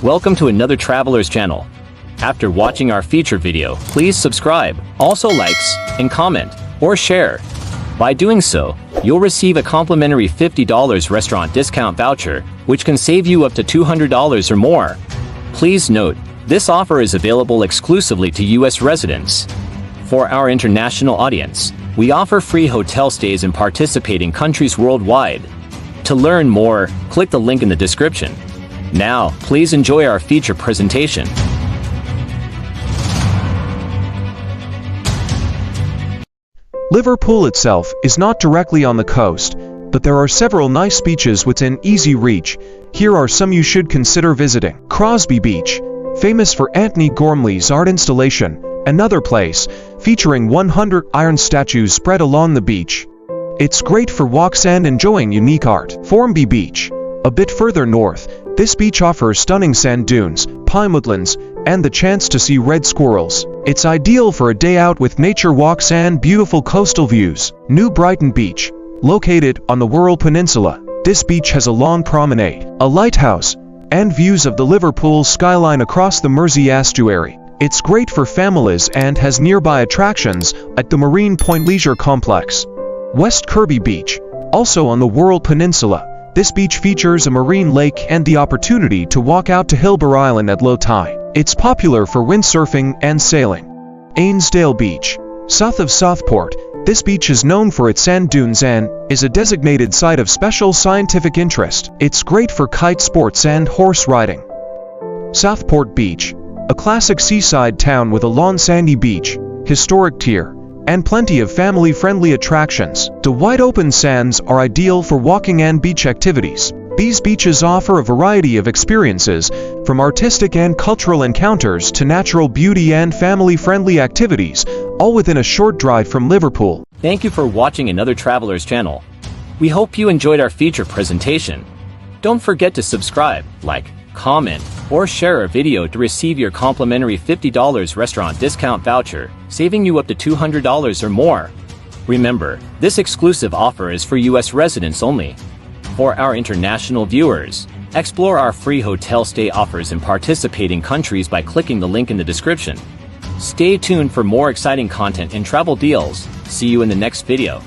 Welcome to another Traveler's channel. After watching our feature video, please subscribe, also likes, and comment, or share. By doing so, you'll receive a complimentary $50 restaurant discount voucher, which can save you up to $200 or more. Please note, this offer is available exclusively to U.S. residents. For our international audience, we offer free hotel stays in participating countries worldwide. To learn more, click the link in the description. Now, please enjoy our feature presentation. Liverpool itself is not directly on the coast, but there are several nice beaches within easy reach. Here are some you should consider visiting. Crosby Beach, famous for Antony Gormley's art installation, another place, featuring 100 iron statues spread along the beach. It's great for walks and enjoying unique art. Formby Beach, a bit further north, this beach offers stunning sand dunes, pine woodlands, and the chance to see red squirrels. It's ideal for a day out with nature walks and beautiful coastal views. New Brighton Beach, located on the Wirral Peninsula, this beach has a long promenade, a lighthouse, and views of the Liverpool skyline across the Mersey Estuary. It's great for families and has nearby attractions at the Marine Point Leisure Complex. West Kirby Beach, also on the Wirral Peninsula, this beach features a marine lake and the opportunity to walk out to Hilber Island at low tide. It's popular for windsurfing and sailing. Ainsdale Beach, south of Southport, this beach is known for its sand dunes and is a designated site of special scientific interest. It's great for kite sports and horse riding. Southport Beach, a classic seaside town with a long sandy beach, historic tier, and plenty of family-friendly attractions. The wide-open sands are ideal for walking and beach activities. These beaches offer a variety of experiences, from artistic and cultural encounters to natural beauty and family-friendly activities, all within a short drive from Liverpool. Thank you for watching another Traveler's channel. We hope you enjoyed our feature presentation. Don't forget to subscribe, like, comment, or share our video to receive your complimentary $50 restaurant discount voucher, saving you up to $200 or more. Remember, this exclusive offer is for U.S. residents only. For our international viewers, explore our free hotel stay offers in participating countries by clicking the link in the description. Stay tuned for more exciting content and travel deals. See you in the next video.